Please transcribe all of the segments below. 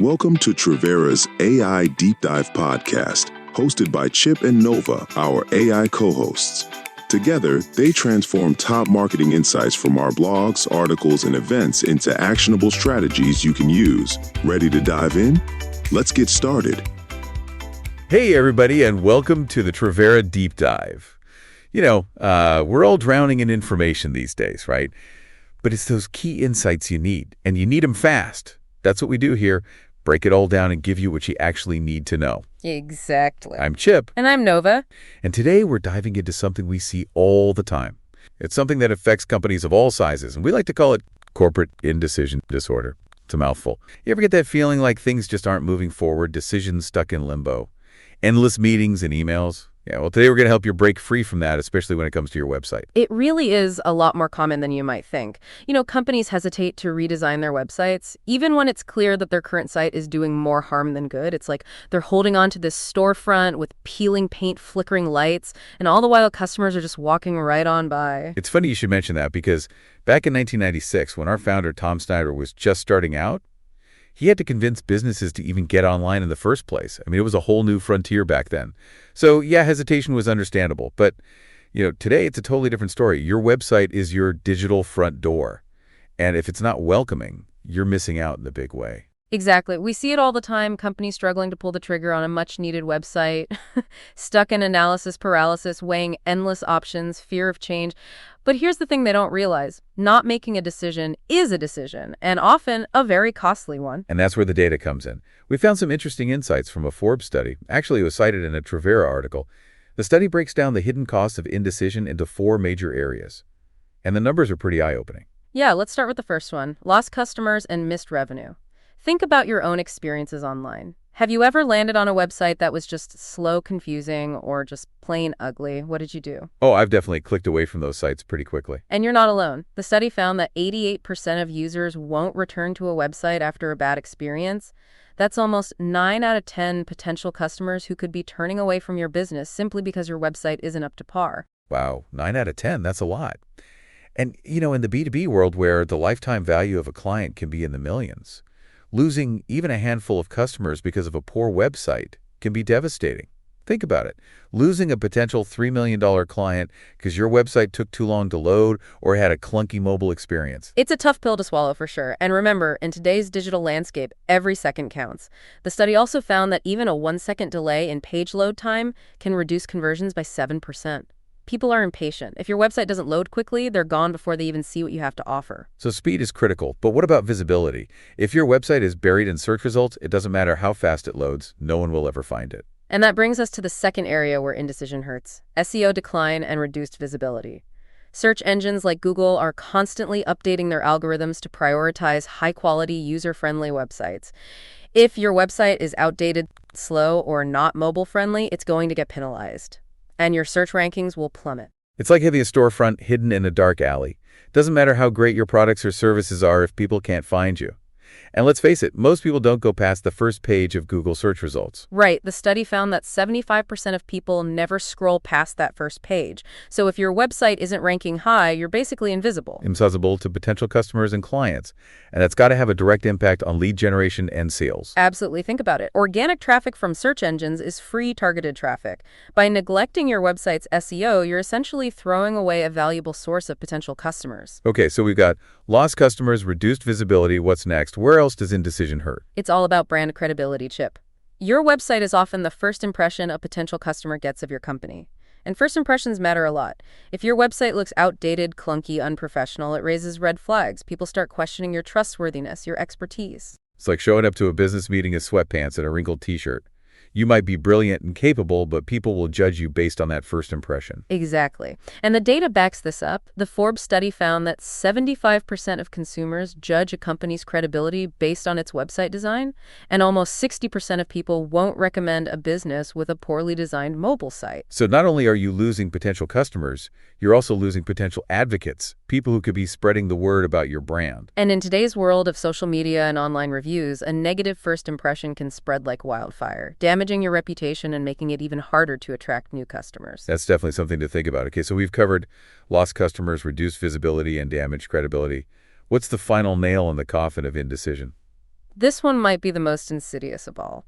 Welcome to Trevera's AI Deep Dive podcast, hosted by Chip and Nova, our AI co-hosts. Together, they transform top marketing insights from our blogs, articles, and events into actionable strategies you can use. Ready to dive in? Let's get started. Hey, everybody, and welcome to the Trevera Deep Dive. We're all drowning in information these days, right? But it's those key insights you need, and you need them fast. That's what we do here. Break it all down and give you what you actually need to know. Exactly. I'm Chip. And I'm Nova. And today we're diving into something we see all the time. It's something that affects companies of all sizes, and we like to call it corporate indecision disorder. It's a mouthful. You ever get that feeling like things just aren't moving forward, decisions stuck in limbo, endless meetings and emails? Yeah, well, today we're going to help you break free from that, especially when it comes to your website. It really is a lot more common than you might think. Companies hesitate to redesign their websites, even when it's clear that their current site is doing more harm than good. It's like they're holding on to this storefront with peeling paint, flickering lights, and all the while customers are just walking right on by. It's funny you should mention that because back in 1996, when our founder, Tom Snyder, was just starting out, he had to convince businesses to even get online in the first place. I mean, it was a whole new frontier back then. So, yeah, hesitation was understandable. But, today it's a totally different story. Your website is your digital front door. And if it's not welcoming, you're missing out in a big way. Exactly. We see it all the time, companies struggling to pull the trigger on a much-needed website, stuck in analysis paralysis, weighing endless options, fear of change. But here's the thing they don't realize. Not making a decision is a decision, and often a very costly one. And that's where the data comes in. We found some interesting insights from a Forbes study. Actually, it was cited in a Trevera article. The study breaks down the hidden costs of indecision into 4 major areas. And the numbers are pretty eye-opening. Yeah, let's start with the first one. Lost customers and missed revenue. Think about your own experiences online. Have you ever landed on a website that was just slow, confusing, or just plain ugly? What did you do? Oh, I've definitely clicked away from those sites pretty quickly. And you're not alone. The study found that 88% of users won't return to a website after a bad experience. That's almost 9 out of 10 potential customers who could be turning away from your business simply because your website isn't up to par. Wow, 9 out of 10, that's a lot. And, in the B2B world where the lifetime value of a client can be in the millions, losing even a handful of customers because of a poor website can be devastating. Think about it. Losing a potential $3 million client because your website took too long to load or had a clunky mobile experience. It's a tough pill to swallow for sure. And remember, in today's digital landscape, every second counts. The study also found that even a 1-second delay in page load time can reduce conversions by 7%. People are impatient. If your website doesn't load quickly, they're gone before they even see what you have to offer. So speed is critical, but what about visibility? If your website is buried in search results, it doesn't matter how fast it loads, no one will ever find it. And that brings us to the second area where indecision hurts: SEO decline and reduced visibility. Search engines like Google are constantly updating their algorithms to prioritize high-quality, user-friendly websites. If your website is outdated, slow, or not mobile-friendly, it's going to get penalized, and your search rankings will plummet. It's like having a storefront hidden in a dark alley. Doesn't matter how great your products or services are if people can't find you. And let's face it, most people don't go past the first page of Google search results. Right. The study found that 75% of people never scroll past that first page. So if your website isn't ranking high, you're basically invisible. Invisible to potential customers and clients. And that's got to have a direct impact on lead generation and sales. Absolutely. Think about it. Organic traffic from search engines is free targeted traffic. By neglecting your website's SEO, you're essentially throwing away a valuable source of potential customers. Okay, so we've got lost customers, reduced visibility. What's next? Where else does indecision hurt? It's all about brand credibility, Chip. Your website is often the first impression a potential customer gets of your company. And first impressions matter a lot. If your website looks outdated, clunky, unprofessional, it raises red flags. People start questioning your trustworthiness, your expertise. It's like showing up to a business meeting in sweatpants and a wrinkled t-shirt. You might be brilliant and capable, but people will judge you based on that first impression. Exactly. And the data backs this up. The Forbes study found that 75% of consumers judge a company's credibility based on its website design, and almost 60% of people won't recommend a business with a poorly designed mobile site. So not only are you losing potential customers, you're also losing potential advocates, people who could be spreading the word about your brand. And in today's world of social media and online reviews, a negative first impression can spread like wildfire, damaging your reputation and making it even harder to attract new customers. That's definitely something to think about. Okay, so we've covered lost customers, reduced visibility, and damaged credibility. What's the final nail in the coffin of indecision? This one might be the most insidious of all.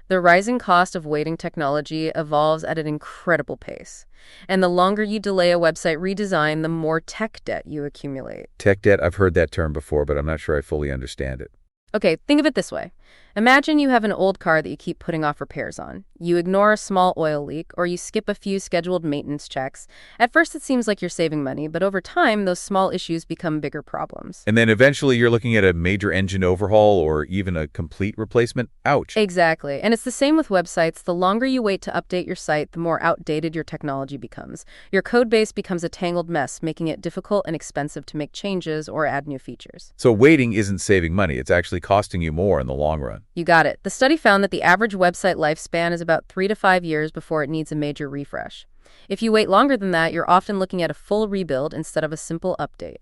The rising cost of waiting technology evolves at an incredible pace. And the longer you delay a website redesign, the more tech debt you accumulate. Tech debt, I've heard that term before, but I'm not sure I fully understand it. Okay, think of it this way. Imagine you have an old car that you keep putting off repairs on. You ignore a small oil leak, or you skip a few scheduled maintenance checks. At first, it seems like you're saving money, but over time, those small issues become bigger problems. And then eventually you're looking at a major engine overhaul or even a complete replacement. Ouch. Exactly. And it's the same with websites. The longer you wait to update your site, the more outdated your technology becomes. Your code base becomes a tangled mess, making it difficult and expensive to make changes or add new features. So waiting isn't saving money. It's actually costing you more in the long run. You got it. The study found that the average website lifespan is about 3 to 5 years before it needs a major refresh. If you wait longer than that, you're often looking at a full rebuild instead of a simple update,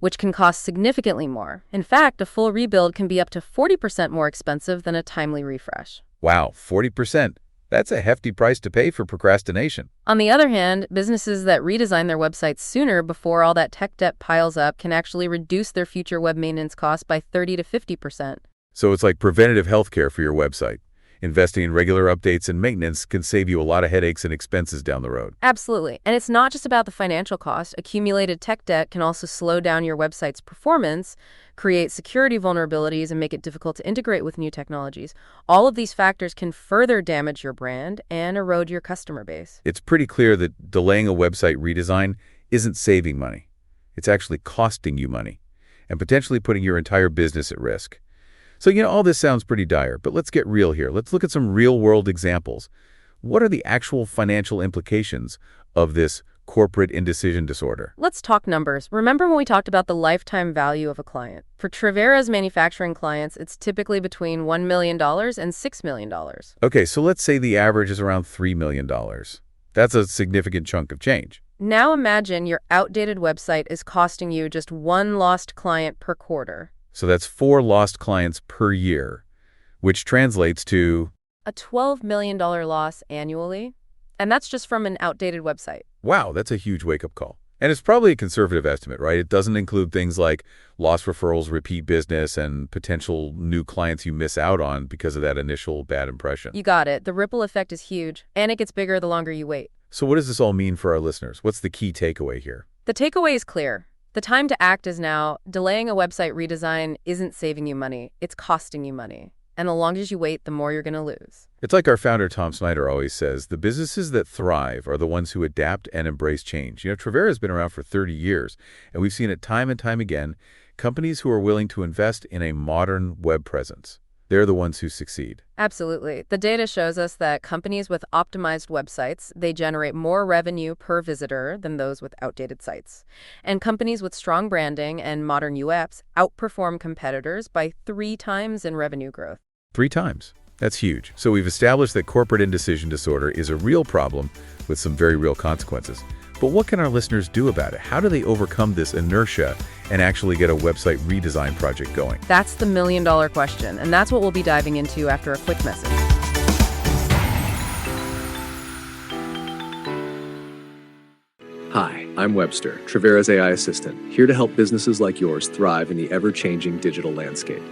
which can cost significantly more. In fact, a full rebuild can be up to 40% more expensive than a timely refresh. Wow, 40%. That's a hefty price to pay for procrastination. On the other hand, businesses that redesign their websites sooner before all that tech debt piles up can actually reduce their future web maintenance costs by 30 to 50%. So it's like preventative health care for your website. Investing in regular updates and maintenance can save you a lot of headaches and expenses down the road. Absolutely. And it's not just about the financial cost. Accumulated tech debt can also slow down your website's performance, create security vulnerabilities, and make it difficult to integrate with new technologies. All of these factors can further damage your brand and erode your customer base. It's pretty clear that delaying a website redesign isn't saving money. It's actually costing you money and potentially putting your entire business at risk. So, all this sounds pretty dire, but let's get real here. Let's look at some real-world examples. What are the actual financial implications of this corporate indecision disorder? Let's talk numbers. Remember when we talked about the lifetime value of a client? For Trevera's manufacturing clients, it's typically between $1 million and $6 million. Okay, so let's say the average is around $3 million. That's a significant chunk of change. Now imagine your outdated website is costing you just one lost client per quarter. So that's 4 lost clients per year, which translates to a $12 million loss annually. And that's just from an outdated website. Wow, that's a huge wake-up call. And it's probably a conservative estimate, right? It doesn't include things like lost referrals, repeat business, and potential new clients you miss out on because of that initial bad impression. You got it. The ripple effect is huge, and it gets bigger the longer you wait. So what does this all mean for our listeners? What's the key takeaway here? The takeaway is clear. The time to act is now. Delaying a website redesign isn't saving you money. It's costing you money. And the longer you wait, the more you're going to lose. It's like our founder, Tom Snyder, always says, the businesses that thrive are the ones who adapt and embrace change. Trevera has been around for 30 years, and we've seen it time and time again. Companies who are willing to invest in a modern web presence, they're the ones who succeed. Absolutely. The data shows us that companies with optimized websites, they generate more revenue per visitor than those with outdated sites. And companies with strong branding and modern UX outperform competitors by 3 times in revenue growth. 3 times. That's huge. So we've established that corporate indecision disorder is a real problem with some very real consequences. But what can our listeners do about it? How do they overcome this inertia and actually get a website redesign project going? That's the million-dollar question, and that's what we'll be diving into after a quick message. Hi, I'm Webster, Trevera's AI assistant, here to help businesses like yours thrive in the ever-changing digital landscape.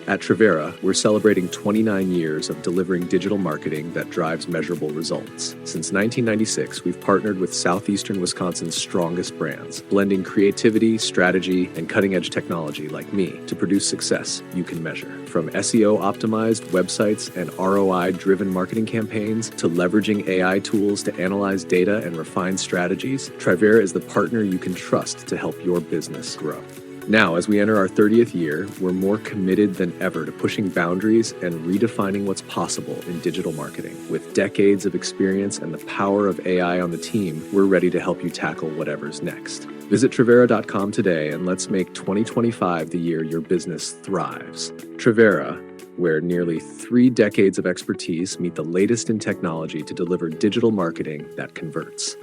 At Trevera, we're celebrating 29 years of delivering digital marketing that drives measurable results. Since 1996, we've partnered with southeastern Wisconsin's strongest brands, blending creativity, strategy, and cutting-edge technology like me to produce success you can measure. From SEO-optimized websites and ROI-driven marketing campaigns to leveraging AI tools to analyze data and refine strategies, Trevera is the partner you can trust to help your business grow. Now, as we enter our 30th year, we're more committed than ever to pushing boundaries and redefining what's possible in digital marketing. With decades of experience and the power of AI on the team, we're ready to help you tackle whatever's next. Visit Trevera.com today and let's make 2025 the year your business thrives. Trevera, where nearly 3 decades of expertise meet the latest in technology to deliver digital marketing that converts.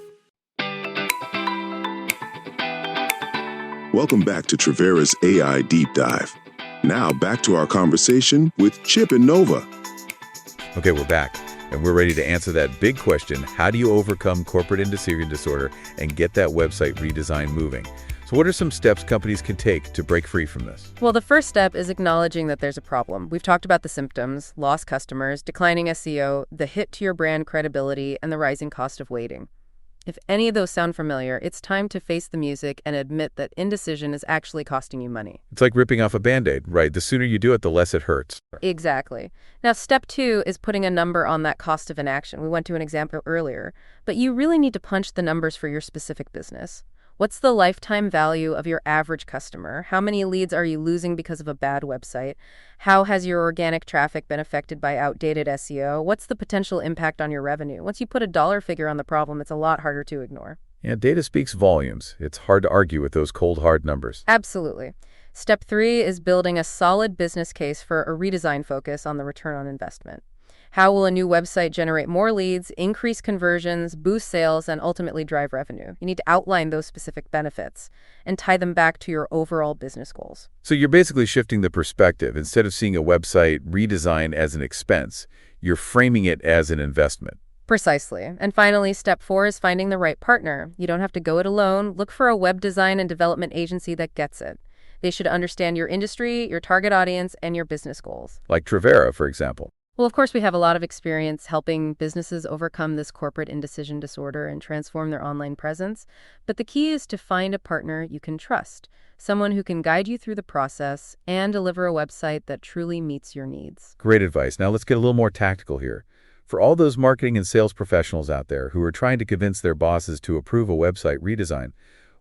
Welcome back to Trevera's AI Deep Dive. Now back to our conversation with Chip and Nova. Okay, we're back, and we're ready to answer that big question: how do you overcome corporate indecision disorder and get that website redesign moving? So what are some steps companies can take to break free from this? Well, the first step is acknowledging that there's a problem. We've talked about the symptoms: lost customers, declining SEO, the hit to your brand credibility, and the rising cost of waiting. If any of those sound familiar, it's time to face the music and admit that indecision is actually costing you money. It's like ripping off a Band-Aid, right? The sooner you do it, the less it hurts. Exactly. Now, step 2 is putting a number on that cost of inaction. We went to an example earlier, but you really need to punch the numbers for your specific business. What's the lifetime value of your average customer? How many leads are you losing because of a bad website? How has your organic traffic been affected by outdated SEO? What's the potential impact on your revenue? Once you put a dollar figure on the problem, it's a lot harder to ignore. Yeah, data speaks volumes. It's hard to argue with those cold, hard numbers. Absolutely. Step 3 is building a solid business case for a redesign focus on the return on investment. How will a new website generate more leads, increase conversions, boost sales, and ultimately drive revenue? You need to outline those specific benefits and tie them back to your overall business goals. So you're basically shifting the perspective. Instead of seeing a website redesign as an expense, you're framing it as an investment. Precisely. And finally, step 4 is finding the right partner. You don't have to go it alone. Look for a web design and development agency that gets it. They should understand your industry, your target audience, and your business goals. Like Trivera, for example. Well, of course, we have a lot of experience helping businesses overcome this corporate indecision disorder and transform their online presence. But the key is to find a partner you can trust, someone who can guide you through the process and deliver a website that truly meets your needs. Great advice. Now let's get a little more tactical here. For all those marketing and sales professionals out there who are trying to convince their bosses to approve a website redesign,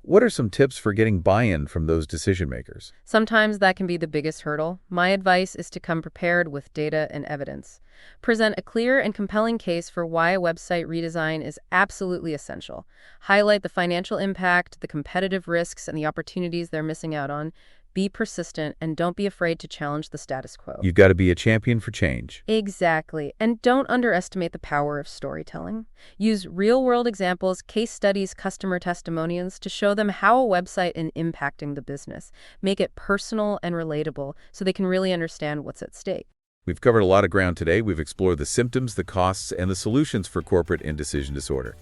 what are some tips for getting buy-in from those decision makers? Sometimes that can be the biggest hurdle. My advice is to come prepared with data and evidence. Present a clear and compelling case for why a website redesign is absolutely essential. Highlight the financial impact, the competitive risks, and the opportunities they're missing out on. Be persistent and don't be afraid to challenge the status quo. You've got to be a champion for change. Exactly. And don't underestimate the power of storytelling. Use real-world examples, case studies, customer testimonials to show them how a website is impacting the business. Make it personal and relatable so they can really understand what's at stake. We've covered a lot of ground today. We've explored the symptoms, the costs, and the solutions for corporate indecision disorder.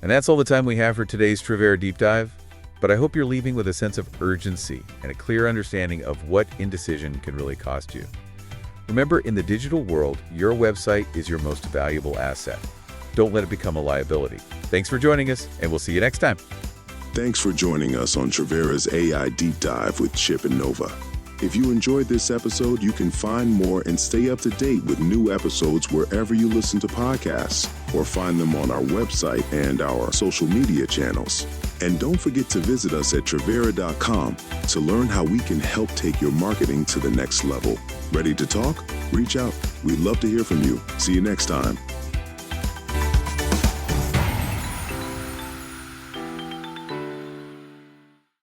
And that's all the time we have for today's Trivera Deep Dive. But I hope you're leaving with a sense of urgency and a clear understanding of what indecision can really cost you. Remember, in the digital world, your website is your most valuable asset. Don't let it become a liability. Thanks for joining us, and we'll see you next time. Thanks for joining us on Trivera's AI Deep Dive with Chip and Nova. If you enjoyed this episode, you can find more and stay up to date with new episodes wherever you listen to podcasts, or find them on our website and our social media channels. And don't forget to visit us at Trivera.com to learn how we can help take your marketing to the next level. Ready to talk? Reach out. We'd love to hear from you. See you next time.